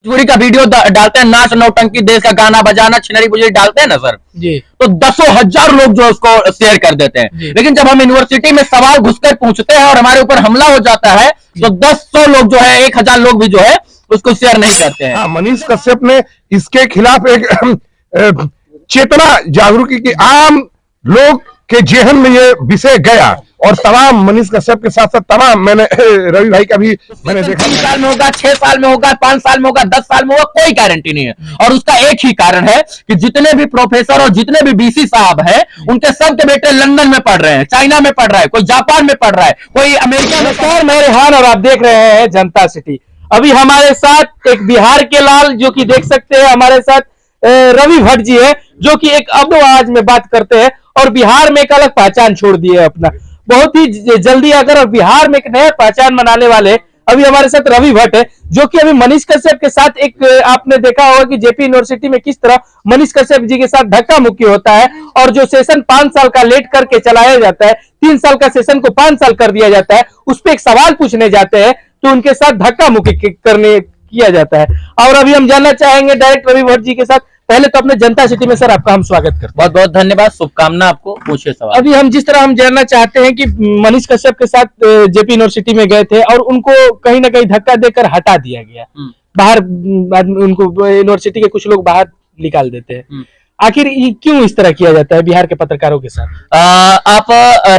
भोजपुरी का वीडियो डालते हैं, नाच नौटंकी, देश का गाना बजाना, छिनरी बुजरी डालते हैं ना सर जी, तो दसों हजार लोग जो उसको शेयर कर देते हैं। लेकिन जब हम यूनिवर्सिटी में सवाल घुसकर पूछते हैं और हमारे ऊपर हमला हो जाता है तो 100 लोग जो है, 1000 लोग भी जो है उसको शेयर नहीं करते हैं। मनीष कश्यप ने इसके खिलाफ एक चेतना जागरूक की, आम लोग के जेहन में ये विषय गया और तमाम मनीष कश्यप के साथ साथ तमाम, मैंने रवि भाई का भी मैंने देखा, 3 साल में होगा, 6 साल में होगा, 5 साल में होगा, 10 साल में होगा, कोई गारंटी नहीं है। और उसका एक ही कारण है कि जितने भी प्रोफेसर और जितने भी बीसी साहब हैं उनके सबके बेटे लंदन में पढ़ रहे हैं, चाइना में पढ़ रहा है, कोई जापान में पढ़ रहा है, कोई अमेरिका में। नमस्कार, मैं रेहान और आप देख रहे हैं जनता सिटी। अभी हमारे साथ एक बिहार के लाल जो कि देख सकते हैं, हमारे साथ रवि भट्ट जी है जो कि एक अब आवाज में बात करते हैं और बिहार में एक अलग पहचान छोड़ दी है अपना। बहुत ही जल्दी अगर बिहार में एक नया पहचान बनाने वाले अभी हमारे साथ रवि भट्ट है जो कि अभी मनीष कश्यप के साथ एक आपने देखा होगा कि जेपी यूनिवर्सिटी में किस तरह मनीष कश्यप जी के साथ धक्का मुक्की होता है और जो सेशन 5 साल का लेट करके चलाया जाता है, 3 साल का सेशन को 5 साल कर दिया जाता है, उस पर एक सवाल पूछने जाते हैं तो उनके साथ धक्का मुक्की करने किया जाता है। और अभी हम जानना चाहेंगे डायरेक्ट रवि भट्ट जी के साथ। पहले तो अपने जनता सिटी में सर आपका हम स्वागत करते हैं। बहुत बहुत धन्यवाद, शुभकामना आपको। पूछिए सवाल। अभी हम जिस तरह हम जानना चाहते हैं कि मनीष कश्यप के साथ जेपी यूनिवर्सिटी में गए थे और उनको कहीं ना कहीं धक्का देकर हटा दिया गया, बाहर उनको यूनिवर्सिटी के कुछ लोग बाहर निकाल देते हैं। आखिर ये क्यों इस तरह किया जाता है बिहार के पत्रकारों के साथ? आप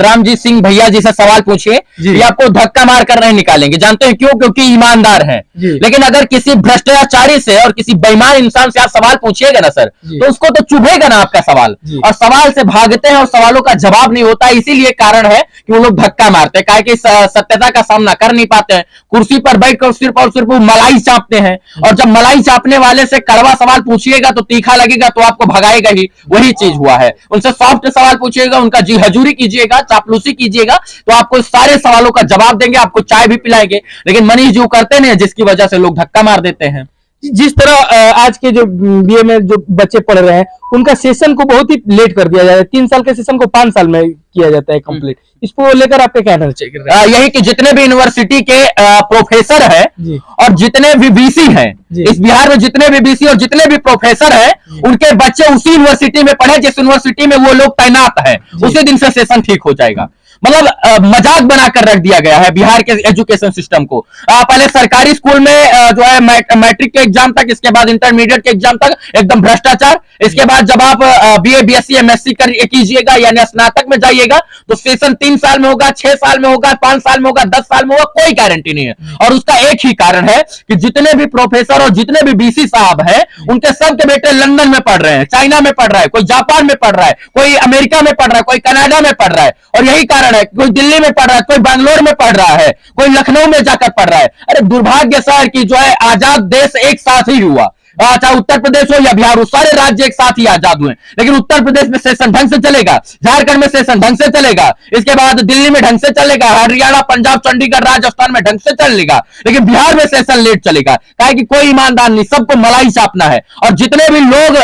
रामजीत सिंह भैया जी से सवाल पूछिए, ये आपको धक्का मार कर नहीं निकालेंगे। जानते हैं क्यों? क्योंकि ईमानदार हैं। लेकिन अगर किसी भ्रष्टाचारी से और किसी बेईमान इंसान से आप सवाल पूछिएगा ना सर तो उसको तो चुभेगा ना आपका सवाल, और सवाल से भागते हैं और सवालों का जवाब नहीं होता। इसीलिए कारण है कि वो लोग धक्का मारते हैं, काहे कि सत्यता का सामना कर नहीं पाते हैं। कुर्सी पर बैठकर सिर्फ और सिर्फ मलाई चापते हैं, और जब मलाई चापने वाले से कड़वा सवाल पूछिएगा तो तीखा लगेगा तो आपको भगाएगा ही। वही चीज हुआ है। उनसे सॉफ्ट सवाल पूछिएगा, उनका जी हजूरी कीजिएगा, चापलूसी कीजिएगा तो आपको सारे सवालों का जवाब देंगे, आपको चाय भी पिलाएंगे। लेकिन मनीष जी करते नहीं, जिसकी वजह से लोग धक्का मार देते हैं। जिस तरह आज के जो बीए में जो बच्चे पढ़ रहे हैं उनका सेशन को बहुत ही लेट कर दिया जाता है, 3 साल के सेशन को 5 साल में किया जाता है कंप्लीट। इसको लेकर आपका क्या कहना चाहिए? यही कि जितने भी यूनिवर्सिटी के प्रोफेसर हैं और जितने भी बीसी हैं, इस बिहार में जितने भी बीसी और जितने भी प्रोफेसर हैं, उनके बच्चे उसी यूनिवर्सिटी में पढ़े जिस यूनिवर्सिटी में वो लोग तैनात हैं। उसी दिन से सेशन ठीक हो जाएगा। मतलब मजाक बनाकर रख दिया गया है बिहार के एजुकेशन सिस्टम को। पहले सरकारी स्कूल में जो है मैट्रिक के एग्जाम तक, इसके बाद इंटरमीडिएट के एग्जाम तक एकदम भ्रष्टाचार। इसके बाद जब आप बीए बीएससी एमएससी कीजिएगा यानी स्नातक में जाइएगा तो सेशन 3 साल में होगा, 6 साल में होगा, 5 साल में होगा, 10 साल में होगा, कोई गारंटी नहीं है। और उसका एक ही कारण है कि जितने भी प्रोफेसर और जितने भी बीसी साहब हैं उनके सबके बेटे लंदन में पढ़ रहे हैं, चाइना में पढ़ रहा है, कोई जापान में पढ़ रहा है, कोई अमेरिका में पढ़ रहा है, कोई कनाडा में पढ़ रहा है। और यही कारण है, कोई दिल्ली में पढ़ रहा है, कोई बैंगलोर में पढ़ रहा है, कोई लखनऊ में जाकर पढ़ रहा है। अरे दुर्भाग्य सर कि जो है आजाद देश एक साथ ही हुआ, चाहे उत्तर प्रदेश हो या बिहार हो, सारे राज्य एक साथ ही आजाद हुए। लेकिन उत्तर प्रदेश में सेशन ढंग से चलेगा, झारखंड में सेशन ढंग से चलेगा, इसके बाद दिल्ली में ढंग से चलेगा, हरियाणा, पंजाब, चंडीगढ़, राजस्थान में ढंग से चलेगा। लेकिन बिहार में सेशन लेट चलेगा, काहे कि कोई ईमानदार नहीं, सबको मलाई चापना है। और जितने भी लोग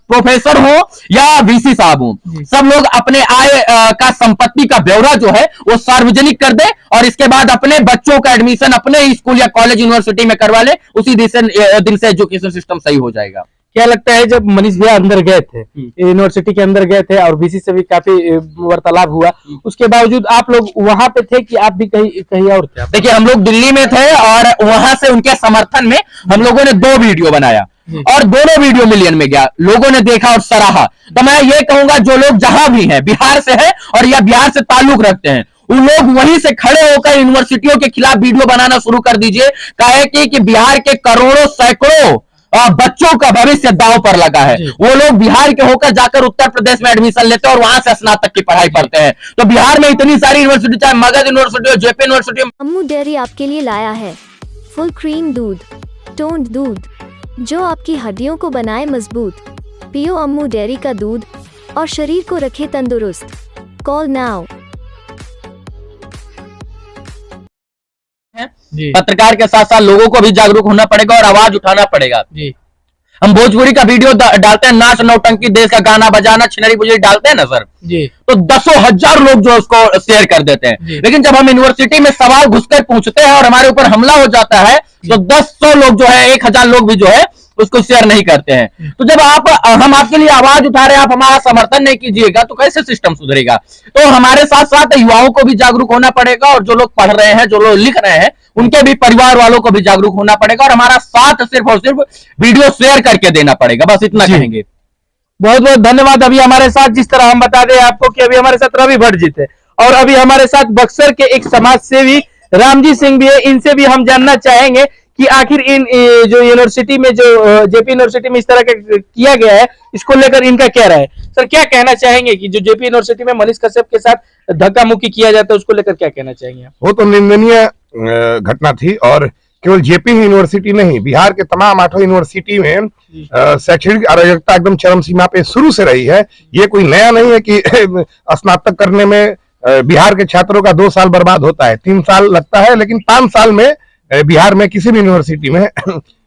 प्रोफेसर हो या वीसी साहब हो, सब लोग अपने आय का संपत्ति का ब्यौरा जो है वो सार्वजनिक कर दे और इसके बाद अपने बच्चों का एडमिशन अपने स्कूल या कॉलेज यूनिवर्सिटी में करवा ले। उसी दिन से एजुकेशन सिस्टम सही हो जाएगा। क्या लगता है जब मनीष भैया अंदर गए थे, यूनिवर्सिटी के अंदर गए थे और बीसी से भी काफी वार्तालाप हुआ, उसके बावजूद आप लोग वहां पे थे कि आप भी कहीं और थे? देखिए, हम लोग दिल्ली में थे और वहां से उनके समर्थन में हम लोगों ने 2 वीडियो बनाया और दोनों वीडियो मिलियन में गया, लोगों ने देखा और सराहा। तो मैं ये कहूंगा जो लोग जहां भी हैं, बिहार से है और या बिहार से ताल्लुक रखते हैं, उन लोग वहीं से खड़े होकर यूनिवर्सिटियों के खिलाफ वीडियो बनाना शुरू कर दीजिए। काहे कि बिहार के करोड़ों सैकड़ों बच्चों का भविष्य दांव पर लगा है। वो लोग बिहार के होकर जाकर उत्तर प्रदेश में एडमिशन लेते हैं और वहां से स्नातक की पढ़ाई करते हैं। तो बिहार में इतनी सारी यूनिवर्सिटी, चाहे मगध यूनिवर्सिटी हो, जेपी यूनिवर्सिटी। अम्मू डेयरी आपके लिए लाया है फुल क्रीम दूध, टोन्ड दूध जो आपकी हड्डियों को बनाए मजबूत। पियो अम्मू डेयरी का दूध और शरीर को रखे तंदुरुस्त। Call now. पत्रकार के साथ साथ लोगों को भी जागरूक होना पड़ेगा और आवाज उठाना पड़ेगा। हम भोजपुरी का वीडियो डालते हैं, नाच नौटंकी, देश का गाना बजाना, छिनरी बुजरी डालते हैं ना सर जी। तो दसों हजार लोग जो है उसको शेयर कर देते हैं। लेकिन जब हम यूनिवर्सिटी में सवाल घुसकर पूछते हैं और हमारे ऊपर हमला हो जाता है तो 100 लोग जो है 1000 लोग भी जो है उसको शेयर नहीं करते हैं। तो जब हम आपके लिए आवाज उठा रहे हैं, आप हमारा समर्थन नहीं कीजिएगा तो कैसे सिस्टम सुधरेगा। तो हमारे साथ साथ युवाओं को भी जागरूक होना पड़ेगा और जो लोग पढ़ रहे हैं, जो लोग लिख रहे हैं, उनके भी परिवार वालों को भी जागरूक होना पड़ेगा और हमारा साथ सिर्फ और सिर्फ वीडियो शेयर करके देना पड़ेगा। बस इतना कहेंगे। बहुत बहुत धन्यवाद। अभी हमारे साथ, जिस तरह हम बता दें आपको कि अभी हमारे साथ रवि भट्ट जी थे और अभी हमारे साथ बक्सर के एक समाज सेवी रामजी सिंह भी है। इनसे भी हम जानना चाहेंगे कि आखिर इन जो यूनिवर्सिटी में, जो जेपी यूनिवर्सिटी में इस तरह का किया गया है, इसको लेकर इनका क्या राय है। सर, क्या कहना चाहेंगे कि जो जेपी यूनिवर्सिटी में मनीष कश्यप के साथ धक्का मुक्की किया जाता है, उसको लेकर क्या कहना चाहेंगे आप। वो तो निंदनीय घटना थी और केवल जेपी यूनिवर्सिटी नहीं, बिहार के तमाम 8 यूनिवर्सिटी में शैक्षणिक अराजकता एकदम चरम सीमा पे शुरू से रही है। ये कोई नया नहीं है कि स्नातक करने में बिहार के छात्रों का 2 साल बर्बाद होता है, 3 साल लगता है, लेकिन 5 साल में बिहार में किसी भी यूनिवर्सिटी में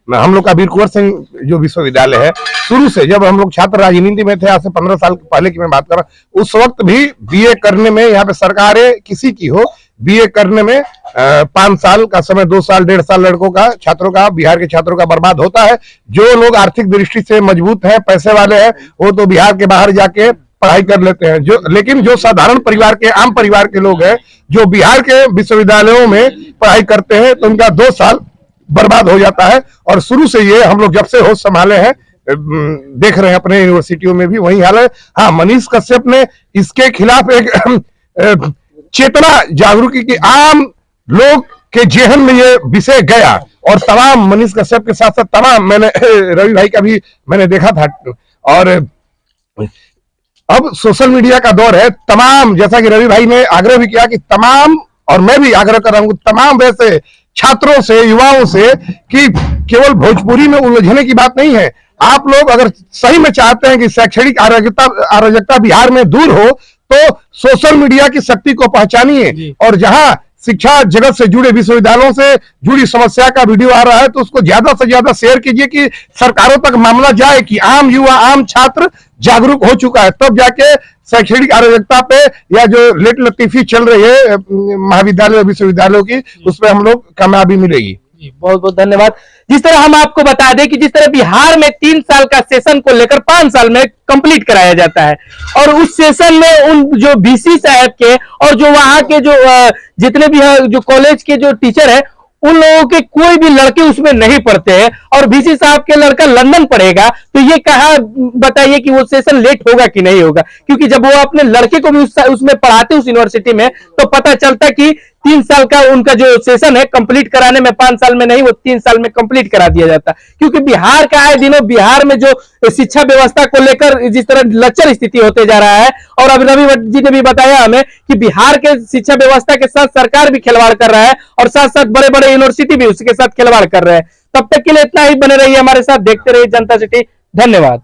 हम लोग का वीर कुंवर सिंह जो विश्वविद्यालय है, शुरू से जब हम लोग छात्र राजनीति में थे, आज से 15 साल पहले की मैं बात कर रहा हूं, उस वक्त भी बीए करने में, यहाँ पे सरकारें किसी की हो, बीए करने में 5 साल का समय, 2 साल 1.5 साल लड़कों का, छात्रों का, बिहार के छात्रों का बर्बाद होता है। जो लोग आर्थिक दृष्टि से मजबूत हैं, पैसे वाले हैं, वो तो बिहार के बाहर जाके पढ़ाई कर लेते हैं। लेकिन जो साधारण परिवार के, आम परिवार के लोग हैं, जो बिहार के विश्वविद्यालयों में पढ़ाई करते हैं, तो उनका 2 साल बर्बाद हो जाता है। और शुरू से ये हम लोग जब से होश संभाले हैं, देख रहे हैं अपने यूनिवर्सिटियों में भी वही हाल है। हाँ, मनीष कश्यप ने इसके खिलाफ एक चेतना जागरूकी की, आम लोग के जेहन में ये विषय गया और तमाम मनीष कश्यप के साथ साथ तमाम, मैंने रवि भाई का भी मैंने देखा था। और अब सोशल मीडिया का दौर है, तमाम, जैसा कि रवि भाई ने आग्रह भी किया कि तमाम, और मैं भी आग्रह कर रहा हूं तमाम वैसे छात्रों से, युवाओं से, कि केवल भोजपुरी में उलझने की बात नहीं है। आप लोग अगर सही में चाहते हैं कि शैक्षणिक अराजकता बिहार में दूर हो, तो सोशल मीडिया की शक्ति को पहचानिए और जहां शिक्षा जगत से जुड़े, विश्वविद्यालयों से जुड़ी समस्या का वीडियो आ रहा है, तो उसको ज्यादा से ज्यादा शेयर कीजिए कि सरकारों तक मामला जाए कि आम युवा, आम छात्र जागरूक हो चुका है, तब जाके शैक्षणिक अराजकता पे या जो लेट लतीफी चल रही है महाविद्यालय और विश्वविद्यालयों की, उसमें हम लोग कामयाबी मिलेगी। बहुत बहुत धन्यवाद। जिस तरह हम आपको बता दें कि जिस तरह बिहार में 3 साल का सेशन को लेकर 5 साल में कंप्लीट कराया जाता है और उस सेशन में उन जो बीसी साहब के और जो वहां के जो जितने भी जो कॉलेज के जो टीचर है, उन लोगों के कोई भी लड़के उसमें नहीं पढ़ते हैं और बीसी साहब के लड़का लंदन पढ़ेगा, तो ये कहा बताइए कि वो सेशन लेट होगा कि नहीं होगा। क्योंकि जब वो अपने लड़के को भी उसमें पढ़ाते उस यूनिवर्सिटी में, तो पता चलता कि 3 साल का उनका जो सेशन है कंप्लीट कराने में 5 साल में नहीं, वो 3 साल में कंप्लीट करा दिया जाता। क्योंकि बिहार का आए दिनों बिहार में जो शिक्षा व्यवस्था को लेकर जिस तरह लचर स्थिति होते जा रहा है, और अभी रवि भट्ट जी ने भी बताया हमें कि बिहार के शिक्षा व्यवस्था के साथ सरकार भी खिलवाड़ कर रहा है और साथ साथ बड़े बड़े यूनिवर्सिटी भी उसके साथ खिलवाड़ कर रहे हैं। तब तक के लिए इतना ही, बने रहिए हमारे साथ, देखते रहिए जनता सिटी। धन्यवाद।